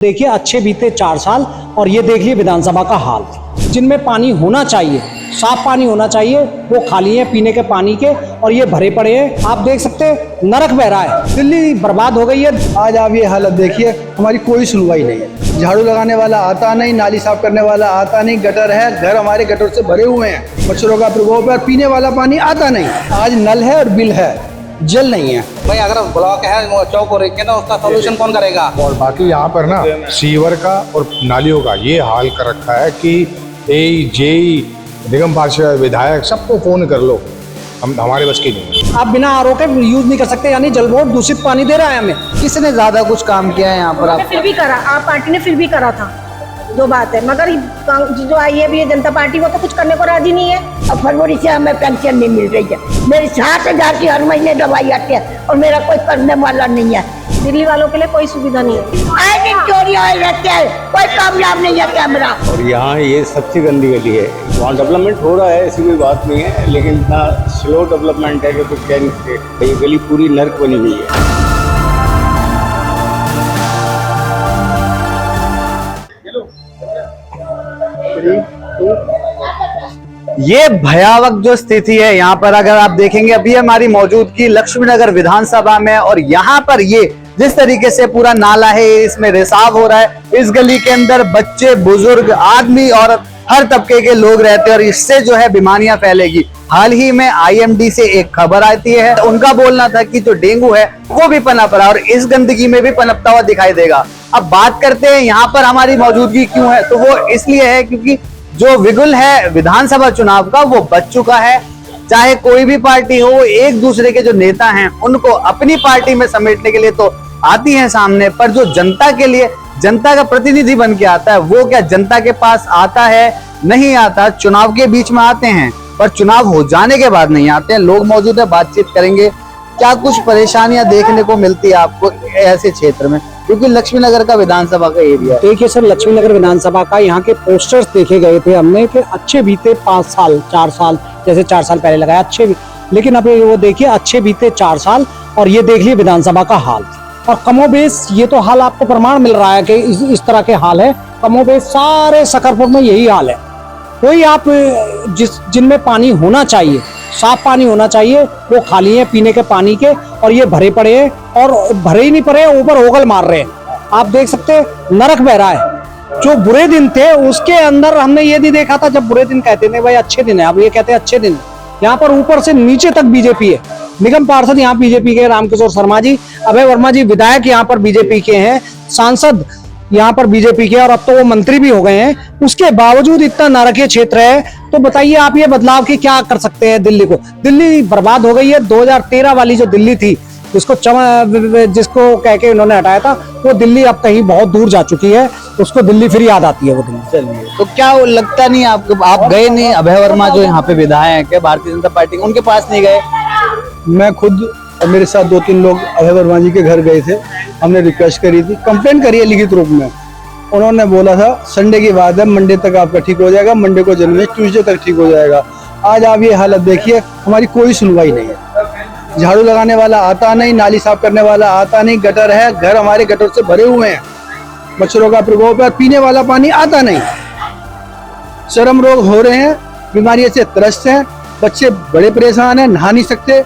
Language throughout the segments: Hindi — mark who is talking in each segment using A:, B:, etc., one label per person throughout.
A: देखिए अच्छे बीते 4 साल और ये देख लिए विधानसभा का हाल। जिनमें पानी होना चाहिए, साफ पानी होना चाहिए, वो खाली है पीने के पानी के और ये भरे पड़े हैं। आप देख सकते हैं नरक बह रहा है, दिल्ली बर्बाद हो गई है।
B: आज आप ये हालत देखिए, हमारी कोई सुनवाई नहीं है। झाड़ू लगाने वाला आता नहीं, नाली साफ करने वाला आता नहीं, गटर है, घर हमारे गटर से भरे हुए हैं, मच्छरों का प्रकोप है, पीने वाला पानी आता नहीं। आज नल है और बिल है, जल नहीं है।
C: भाई अगर ब्लॉक है वो चौक हो रही है ना, उसका सोल्यूशन कौन करेगा?
D: और बाकी यहाँ पर ना सीवर का और नालियों का ये हाल कर रखा है कि जेई निगम पार्षद विधायक सबको फोन कर लो, हम हमारे बस की नहीं।
A: आप बिना आरओ के यूज नहीं कर सकते, यानी जल बोर्ड दूषित पानी दे रहा है हमें।
B: किसने ज्यादा कुछ काम किया है यहाँ पर? आप
E: फिर भी करा, आप पार्टी ने फिर भी करा था, जो बात है। मगर जो आई है भी जनता पार्टी, वो तो कुछ करने को राजी नहीं है।
F: अब फरवरी से हमें पेंशन नहीं मिल रही है। मेरी 7,000 की हर महीने दवाई आती है और मेरा कोई करने वाला नहीं है।
E: दिल्ली वालों के लिए कोई सुविधा नहीं है।
F: आए दिन चोरी हो रहते हैं, कोई कामयाब नहीं है कैमरा।
G: और यहाँ ये सबसे गंदी गली है। वहाँ डेवलपमेंट हो रहा है, ऐसी कोई बात नहीं है, लेकिन इतना स्लो डेवलपमेंट है कि कुछ कह नहीं सकते। ये गली पूरी नर्क बनी हुई है।
H: ये भयावह जो स्थिति है यहाँ पर, अगर आप देखेंगे अभी हमारी मौजूदगी लक्ष्मीनगर विधानसभा में, और यहाँ पर ये जिस तरीके से पूरा नाला है, इसमें रिसाव हो रहा है। इस गली के अंदर बच्चे, बुजुर्ग, आदमी, औरत, हर तबके के लोग रहते हैं और इससे जो है बीमारियां फैलेगी। हाल ही में आईएमडी से एक खबर आती है, उनका बोलना था कि जो डेंगू है वो भी पनप रहा है और इस गंदगी में भी पनपता हुआ दिखाई देगा। अब बात करते हैं यहाँ पर हमारी मौजूदगी क्यों है, तो वो इसलिए है क्योंकि जो बिगुल है विधानसभा चुनाव का वो बच चुका है। चाहे कोई भी पार्टी हो, एक दूसरे के जो नेता हैं उनको अपनी पार्टी में समेटने के लिए तो आती हैं सामने, पर जो जनता के लिए जनता का प्रतिनिधि बन के आता है वो क्या जनता के पास आता है? नहीं आता। चुनाव के बीच में आते हैं पर चुनाव हो जाने के बाद नहीं आते हैं। लोग मौजूद है, बातचीत करेंगे। क्या कुछ परेशानियां देखने को मिलती है आपको ऐसे क्षेत्र में, क्योंकि लक्ष्मीनगर का विधानसभा का एरिया है?
A: देखिए सर, लक्ष्मीनगर विधानसभा का यहाँ के पोस्टर्स देखे गए थे हमने कि अच्छे बीते 5 साल 4 साल, जैसे 4 साल पहले लगाया अच्छे भी, लेकिन अब वो देखिए अच्छे बीते 4 साल और ये देख लिए विधानसभा का हाल। और कमोबेश ये तो हाल आपको प्रमाण मिल रहा है कि इस तरह के हाल है। कमोबेश सारे सकरपुर में यही हाल है। कोई आप जिनमें पानी होना चाहिए, साफ पानी होना चाहिए, वो खाली है पीने के पानी के और ये भरे पड़े हैं और भरे ही नहीं पड़े, ऊपर ओगल मार रहे हैं। आप देख सकते हैं नरक बह रहा है। जो बुरे दिन थे उसके अंदर हमने ये नहीं देखा था, जब बुरे दिन कहते थे भाई अच्छे दिन है, अब ये कहते हैं अच्छे दिन। यहाँ पर ऊपर से नीचे तक बीजेपी है। निगम पार्षद यहाँ बीजेपी के रामकिशोर शर्मा जी, अभय वर्मा जी विधायक यहाँ पर बीजेपी के हैं, सांसद यहाँ पर बीजेपी के, और अब तो वो मंत्री भी हो गए हैं। उसके बावजूद इतना नारकीय क्षेत्र है, तो बताइए आप ये बदलाव की क्या कर सकते हैं दिल्ली को? दिल्ली बर्बाद हो गई है। 2013 वाली जो दिल्ली थी, जिसको कह के उन्होंने हटाया था, वो दिल्ली अब कहीं बहुत दूर जा चुकी है। उसको दिल्ली फिर याद आती है वो दिल्ली।
H: चलिए, तो क्या लगता नहीं आपको? आप गए नहीं? अभय वर्मा जो यहाँ पे विधायक है भारतीय जनता पार्टी, उनके पास नहीं गए?
B: मैं खुद और मेरे साथ 2-3 लोग अभय वर्मा जी के घर गए थे। हमने रिक्वेस्ट करी थी, कंप्लेंट करी है लिखित रूप में। उन्होंने बोला था संडे की बात है, मंडे तक आपका ठीक हो जाएगा, मंडे को जन्म है, ट्यूसडे तक ठीक हो जाएगा। आज आप ये हालत देखिए, हमारी कोई सुनवाई नहीं है। झाड़ू लगाने वाला आता नहीं, नाली साफ करने वाला आता नहीं, गटर है, घर हमारे गटर से भरे हुए हैं, मच्छरों का प्रकोप है, पीने वाला पानी आता नहीं। चर्म रोग हो रहे हैं, बीमारियों से त्रस्त हैं, बच्चे बड़े परेशान हैं, नहा नहीं सकते।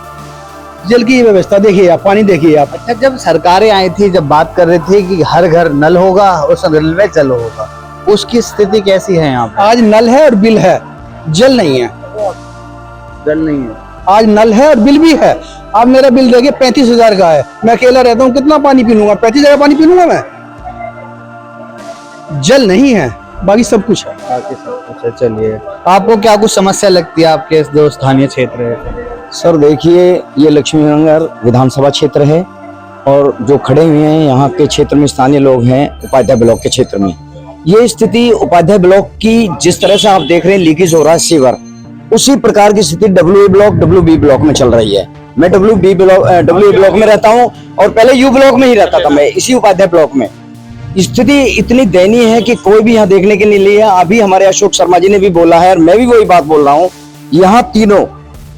B: जल की व्यवस्था देखिए आप, पानी देखिए आप।
H: अच्छा, जब सरकारें आई थी, जब बात कर रही थी कि हर घर नल होगा और सब नल में जल होगा, उसकी स्थिति कैसी है यहाँ पर?
B: आज नल है और बिल है, जल नहीं है।
H: जल नहीं है।
B: आज नल है और बिल भी है। अब मेरा बिल देखिए 35,000 का है। मैं अकेला रहता हूँ, कितना पानी पी लूंगा? 35,000 का पानी पी लूंगा मैं? जल नहीं है, बाकी सब कुछ है।
H: बाकी सब कुछ है। चलिए, आपको क्या कुछ समस्या लगती है आपके इस जो स्थानीय क्षेत्र है?
G: सर देखिए, ये लक्ष्मीनगर विधानसभा क्षेत्र है और जो खड़े हुए हैं यहाँ के क्षेत्र में स्थानीय लोग हैं उपाध्याय ब्लॉक के क्षेत्र में। ये स्थिति उपाध्याय ब्लॉक की जिस तरह से आप देख रहे हैं लीकेज हो रहा है सीवर, उसी प्रकार की स्थिति WA ब्लॉक WB ब्लॉक में चल रही है। मैं WA ब्लॉक में रहता हूँ और पहले U ब्लॉक में ही रहता था, मैं इसी उपाध्याय ब्लॉक में। स्थिति इतनी दयनीय है कि कोई भी यहाँ देखने के लिए नहीं है। अभी हमारे अशोक शर्मा जी ने भी बोला है और मैं भी वही बात बोल रहा हूँ, यहाँ तीनों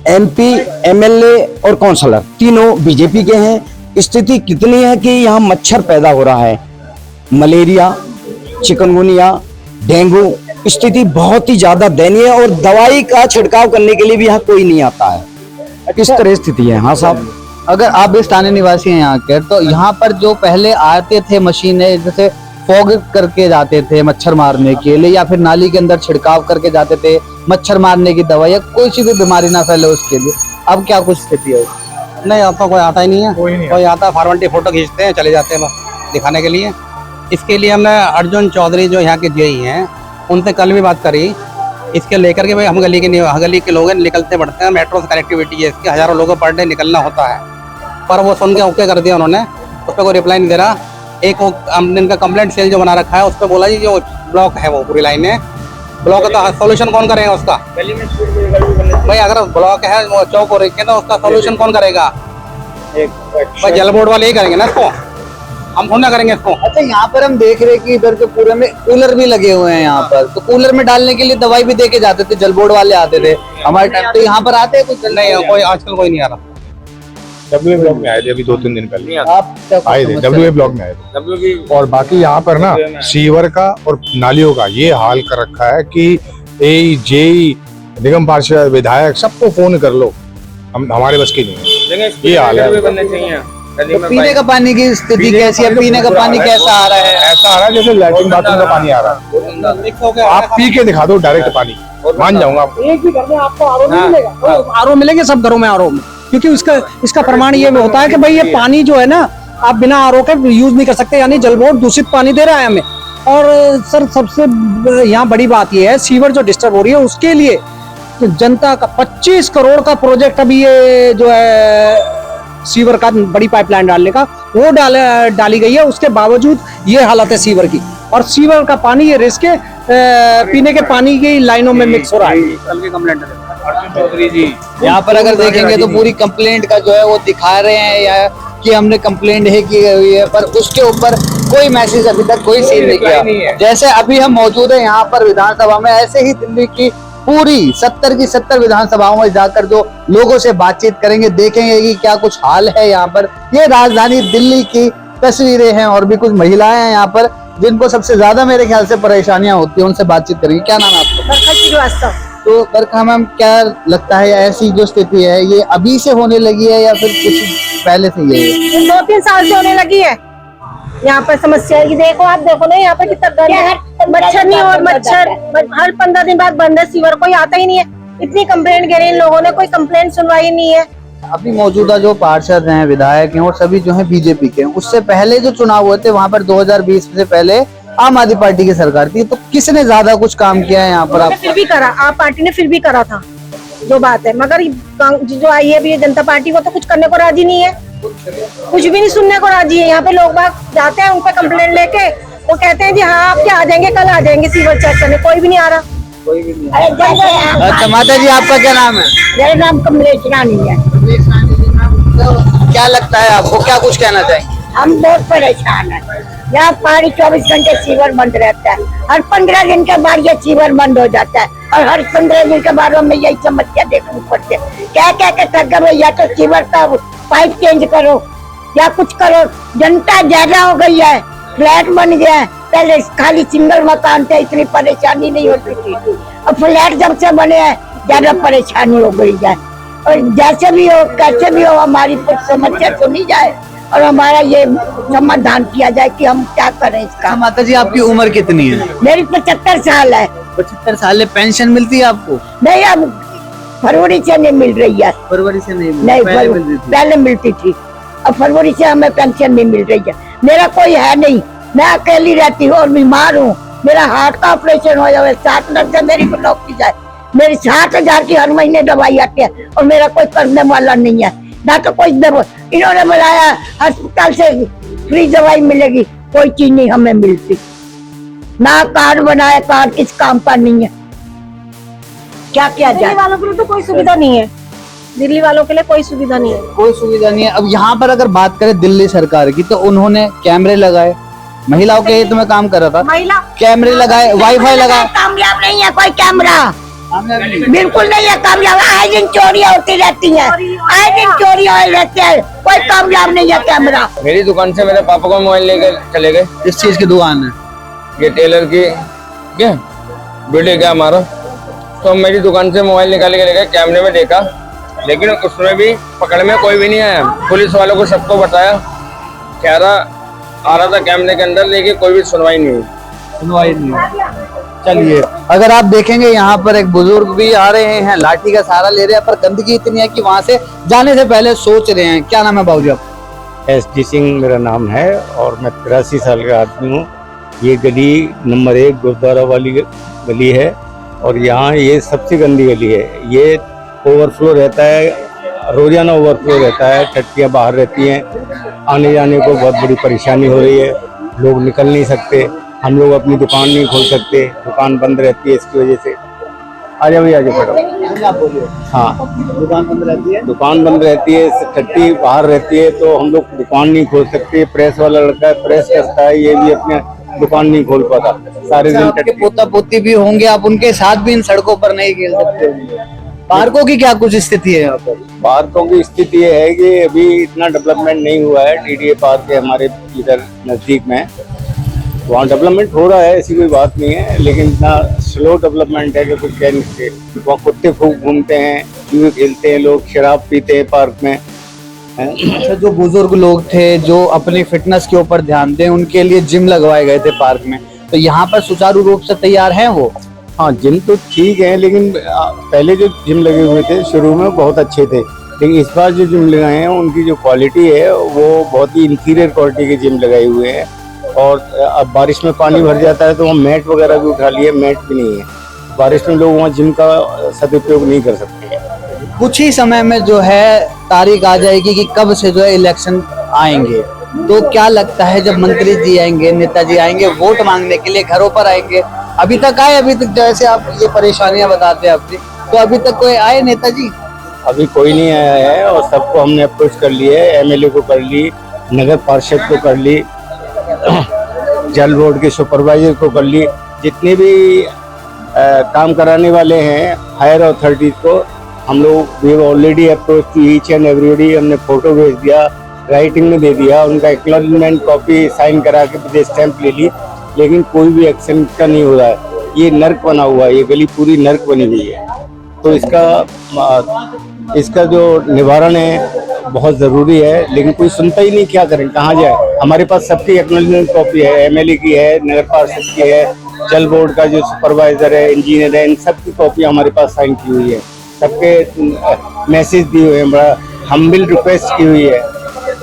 G: MP, MLA और काउंसलर तीनों बीजेपी के हैं। स्थिति कितनी है कि यहाँ मच्छर पैदा हो रहा है। मलेरिया, चिकनगुनिया, डेंगू, स्थिति बहुत ही ज्यादा दयनीय है और दवाई का छिड़काव करने के लिए भी यहाँ कोई नहीं आता है। इस तरह स्थिति है। हाँ साहब,
H: अगर आप भी स्थानीय निवासी हैं यहाँ के, तो यहाँ पर जो पहले आते थे मशीनें, जैसे फॉग करके जाते थे मच्छर मारने के लिए, या फिर नाली के अंदर छिड़काव करके जाते थे मच्छर मारने की दवा, या कोई सी भी बीमारी ना फैले उसके लिए, अब क्या कुछ स्थिति है?
C: नहीं, अब तो कोई आता ही नहीं है।
D: कोई
C: कोई आता, फॉर्मेलिटी फोटो खींचते हैं, चले जाते हैं बस दिखाने के लिए। इसके लिए हमने अर्जुन चौधरी जो यहाँ के जेई हैं उनसे कल भी बात करी, इसके लेकर के भाई हम गली के लोग हैं, निकलते बढ़ते हैं, मेट्रो से कनेक्टिविटी है इसकी, हजारों लोगों पर डे निकलना होता है, पर वो सुन के ओके कर दिया उन्होंने, उस पर कोई रिप्लाई नहीं दे रहा। एक वो हमने इनका कंप्लेंट सेल जो बना रखा है उस पर बोला जी जो ब्लॉक है वो पूरी लाइन है ब्लॉक का सोल्यूशन कौन करेगा उसका? भाई अगर ब्लॉक है वो चौक हो रही है तो उसका सोल्यूशन कौन करेगा? भाई जल बोर्ड वाले ही करेंगे ना इसको, हम थोड़ा ना करेंगे इसको।
H: अच्छा, यहाँ पर हम देख रहे हैं कि इधर के पूरे में कूलर भी लगे हुए हैं यहाँ पर, तो कूलर में डालने के लिए दवाई भी दे के जाते थे, जल बोर्ड वाले आते थे हमारे टाइम। तो यहाँ पर आते हैं कुछ?
C: नहीं, कोई आजकल कोई नहीं आ रहा।
D: डब्ल्यू ब्लॉक में आए थे अभी 2-3 दिन पहले,
H: आप क्या
D: आए थे डब्ल्यू ब्लॉक में आए थे। और बाकी यहाँ पर ना सीवर का और नालियों का ये हाल कर रखा है कि ए जेई निगम पार्षद विधायक सबको फोन कर लो, हम हमारे बस की नहीं है, ये हाल है।
H: तो पीने का पानी की स्थिति कैसी है? पीने का पानी कैसा आ रहा है?
D: ऐसा आ रहा है जैसे लैट्रिन बाथरूम का पानी आ रहा है। आप पी के दिखा दो डायरेक्ट पानी, मान जाऊंगा आपको।
A: एक भी घर में आपको आरओ नहीं मिलेगा, आरओ मिलेंगे सब घरों में आरओ में, क्योंकि इसका प्रमाण ये होता है कि भाई ये पानी जो है ना आप बिना आरओ के यूज नहीं कर सकते, यानी जल बोर्ड दूषित पानी दे रहा है हमें। और सर सबसे यहाँ बड़ी बात ये है, सीवर जो डिस्टर्ब हो रही है उसके लिए तो जनता का 25 करोड़ का प्रोजेक्ट अभी ये जो है सीवर का बड़ी पाइपलाइन डालने का वो डाली गई है, उसके बावजूद ये हालत है सीवर की। और सीवर का पानी ये रिस्क है पीने के पानी की लाइनों में मिक्स हो रहा है।
C: कल की कंप्लेंट
D: चौधरी जी
H: यहाँ पर अगर देखेंगे तो पूरी कंप्लेंट का जो है वो दिखा रहे हैं या कि हमने कंप्लेंट है की हुई है, पर उसके ऊपर कोई मैसेज अभी तक कोई सीन नहीं किया। जैसे अभी हम मौजूद है यहाँ पर विधानसभा में, ऐसे ही दिल्ली की पूरी 70 की 70 विधानसभाओं में जाकर जो लोगों से बातचीत करेंगे, देखेंगे कि क्या कुछ हाल है यहाँ पर। ये राजधानी दिल्ली की तस्वीरें हैं और भी कुछ महिलाएं हैं यहाँ पर जिनको सबसे ज्यादा मेरे ख्याल से परेशानियां होती हैं, उनसे बातचीत करेंगे। क्या नाम है आपका?
E: बरखा श्रीवास्तव।
H: तो बरखा मैम, क्या लगता है ऐसी जो स्थिति है ये अभी से होने लगी है या फिर कुछ पहले से ही है?
E: 2-3 साल से होने लगी है यहाँ पर समस्या है। देखो आप देखो ना यहाँ पर कितना गंद है, मच्छर नहीं, और मच्छर हर 15 दिन बाद बंद है सीवर, कोई आता ही नहीं है। इतनी कंप्लेंट करी इन लोगों ने, कोई कंप्लेंट सुनवाई नहीं है।
H: अभी मौजूदा जो पार्षद हैं, विधायक हैं, और सभी जो हैं बीजेपी के हैं। उससे पहले जो चुनाव हुए थे वहां पर 2020 से पहले आम आदमी पार्टी की सरकार थी, तो किसने ज्यादा कुछ काम किया है यहाँ पर?
E: फिर भी करा, आप पार्टी ने फिर भी करा था जो बात है, मगर जो आई है भी जनता पार्टी वो तो कुछ करने को राजी नहीं है, कुछ भी नहीं सुनने को राजी है। यहाँ पे लोग बाग जाते हैं उन पर कंप्लेंट लेके, वो कहते हैं जी हाँ आप क्या आ जाएंगे, कल आ जाएंगे सीवर चेक करने, कोई भी नहीं आ रहा।
H: अच्छा माता जी, आपका क्या नाम है?
F: मेरा नाम कमलेश रानी है।
H: क्या लगता है आपको, क्या कुछ कहना चाहेंगे?
F: हम बहुत परेशान हैं। यहाँ पानी 24 घंटे सीवर बंद रहता है, हर 15 दिन के बाद ये सीवर बंद हो जाता है, और हर 15 दिन के बाद हमें यही समस्या देखनी पड़ती है। क्या क्या के थक गए, या तो सीवर का पाइप चेंज करो या कुछ करो। जनता ज्यादा हो गई है, फ्लैट बन गया है, पहले खाली सिंगल मकान थे, इतनी परेशानी नहीं होती थी, और फ्लैट जब से बने हैं ज्यादा परेशानी हो गई है। और जैसे भी हो कैसे भी हो हमारी समस्या सुनी जाए और हमारा ये समाधान किया जाए कि हम क्या करें इसका।
H: माता जी, आपकी उम्र कितनी है?
F: मेरी 75 साल है।
H: 75 साल है। पेंशन मिलती है आपको?
F: नहीं, अब फरवरी से नहीं मिल रही है।
H: फरवरी से नहीं?
F: नहीं,
H: पहले
F: मिलती थी, अब फरवरी से हमें पेंशन नहीं मिल रही है। मेरा कोई है नहीं, मैं अकेली रहती हूँ और बीमार हूँ। मेरा हार्ट का ऑपरेशन हो जाए, 7 लाख से मेरी ब्लॉक की जाए, मेरी 60,000 की हर महीने दवाई आती है और मेरा कोई करने वाला नहीं है, ना तो कोई दवा। इन्होंने बुलाया अस्पताल से फ्री दवाई मिलेगी, कोई चीज नहीं हमें मिलती, ना कार्ड बनाया, कार्ड किस काम का नहीं है। क्या किया जाए?
E: दिल्ली वालों के लिए तो कोई सुविधा नहीं है, दिल्ली वालों के लिए कोई सुविधा नहीं है,
H: कोई सुविधा नहीं है। अब यहाँ पर अगर बात करें दिल्ली सरकार की, तो उन्होंने कैमरे लगाए, महिलाओं के हित में काम कर रहा था,
E: महिला
H: कैमरे लगाए, वाईफाई लगाए।
F: कामयाब नहीं है कोई कैमरा। बिल्कुल नहीं है कामयाब। आए दिन चोरियां होती रहती हैं, आए दिन चोरियां हो रहते हैं, कोई कामयाब नहीं है कैमरा।
I: मेरी दुकान से मेरे पापा को मोबाइल लेकर चले गए।
H: किस चीज की दुकान है?
I: ये टेलर की क्या बिल्डिंग है हमारा, तो मेरी दुकान से मोबाइल निकाल के ले गए। कैमरे में देखा, लेकिन उसमें भी पकड़ में कोई भी नहीं आया। पुलिस वालों को सबको बताया, चेहरा आ रहा था कैमरे के अंदर, लेकिन कोई भी सुनवाई नहीं हुई।
H: सुनवाई नहीं। चलिए, अगर आप देखेंगे यहाँ पर एक बुजुर्ग भी आ रहे हैं, लाठी का सहारा ले रहे हैं, पर गंदगी इतनी है कि वहाँ से जाने से पहले सोच रहे हैं। क्या नाम है बाबूजी आप?
J: SD सिंह मेरा नाम है और मैं 83 साल का आदमी हूँ। ये गली नंबर 1 गुरुद्वारा वाली गली है और यहाँ ये सबसे गंदी गली है। ये ओवरफ्लो रहता है, रोजाना ओवरफ्लो रहता है, टट्टियाँ बाहर रहती हैं, आने जाने को बहुत बड़ी परेशानी हो रही है। लोग निकल नहीं सकते, हम लोग अपनी दुकान नहीं खोल सकते, दुकान बंद रहती है इसकी वजह से। आ जाओ भैया, आ जाओ फटाफट। हाँ,
H: दुकान बंद रहती है।
J: दुकान बंद रहती है, टट्टी बाहर रहती है, तो हम लोग दुकान नहीं खोल सकते। प्रेस वाला लड़का है, प्रेस करता है, ये भी अपने दुकान नहीं खोल पाता सारे दिन।
H: आपके पोता पोती भी होंगे, आप उनके साथ भी इन सड़कों पर नहीं खेल सकते। पार्कों की क्या कुछ स्थिति है यहाँ पर?
J: पार्कों की स्थिति ये है कि अभी इतना डेवलपमेंट नहीं हुआ है। TDA पार्क है हमारे इधर नजदीक में, वहाँ डेवलपमेंट हो रहा है, ऐसी कोई बात नहीं है, लेकिन इतना स्लो डेवलपमेंट है कि कुछ कह नहीं सकते। वहाँ कुत्ते खूब घूमते हैं, जुए खेलते हैं, लोग शराब पीते हैं पार्क में।
H: अच्छा, जो बुजुर्ग लोग थे जो अपनी फिटनेस के ऊपर ध्यान दें, उनके लिए जिम लगवाए गए थे पार्क में, तो यहाँ पर सुचारू रूप से तैयार हैं वो?
J: हाँ, जिम तो ठीक है, लेकिन पहले जो जिम लगे हुए थे शुरू में बहुत अच्छे थे, लेकिन इस बार जो जिम लगाए हैं उनकी जो क्वालिटी है वो बहुत ही इंफीरियर क्वालिटी के जिम लगाए हुए हैं। और अब बारिश में पानी भर जाता है तो वहाँ मैट वगैरह भी उठा लिए, मैट भी नहीं है। बारिश में लोग वहाँ जिम का सदुपयोग नहीं कर सकते।
H: कुछ ही समय में जो है तारीख आ जाएगी कि कब से जो है इलेक्शन आएंगे, तो क्या लगता है जब मंत्री जी आएंगे, नेताजी आएंगे, वोट मांगने के लिए घरों पर आएंगे? अभी तक आए? अभी तक जैसे आप ये परेशानियां बताते हैं अपनी, तो अभी तक कोई आए नेताजी?
J: अभी कोई नहीं आया है और सबको हमने अप्रोच कर लिया है। MLA को कर ली, नगर पार्षद को कर ली, जल बोर्ड के सुपरवाइजर को कर ली, जितने भी काम कराने वाले हैं हायर अथॉरिटीज को हम लोग we already approach each and everybody. हमने फोटो भेज दिया, राइटिंग में दे दिया, उनका एक्नॉलेजमेंट कॉपी साइन करा के मुझे स्टैंप ले ली, लेकिन कोई भी एक्शन का नहीं हो रहा है। ये नर्क बना हुआ है, ये गली पूरी नर्क बनी हुई है। तो इसका जो निवारण है बहुत ज़रूरी है, लेकिन कोई सुनता ही नहीं। क्या करें, कहाँ जाए? हमारे पास सबकी एक्नॉलेजमेंट कॉपी है, MLA की है, नगर पार्षद की है, जल बोर्ड का जो सुपरवाइजर है, इंजीनियर है, इन सबकी कॉपी हमारे पास साइन की हुई है, सबके मैसेज दिए हुए हैं, बड़ा हम्बल रिक्वेस्ट की हुई है।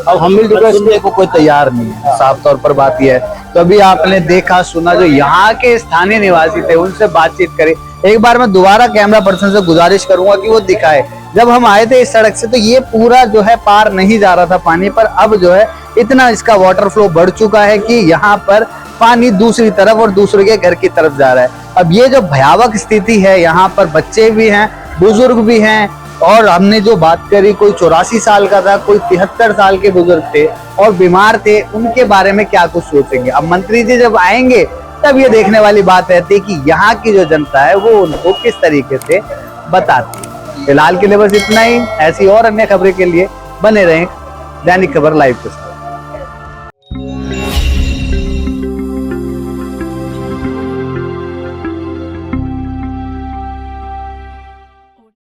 J: अब हम्बल रिक्वेस्ट
H: सुनने को कोई तैयार नहीं है, साफ तौर पर बात यह है। तो अभी आपने देखा सुना, जो यहाँ के स्थानीय निवासी थे उनसे बातचीत करें। एक बार मैं दोबारा कैमरा पर्सन से गुजारिश करूंगा कि वो दिखाए, जब हम आए थे इस सड़क से तो ये पूरा जो है पार नहीं जा रहा था पानी, पर अब जो है इतना इसका वाटर फ्लो बढ़ चुका है कि यहाँ पर पानी दूसरी तरफ और दूसरे के घर की तरफ जा रहा है। अब ये जो भयावह स्थिति है, यहाँ पर बच्चे भी हैं, बुजुर्ग भी हैं, और हमने जो बात करी, कोई 84 साल का था, कोई 73 साल के बुजुर्ग थे और बीमार थे, उनके बारे में क्या कुछ सोचेंगे? अब मंत्री जी जब आएंगे तब ये देखने वाली बात रहती है कि यहाँ की जो जनता है वो उनको किस तरीके से बताती है। फिलहाल के लिए बस इतना ही। ऐसी और अन्य खबरें के लिए बने रहें दैनिक खबर लाइव के साथ।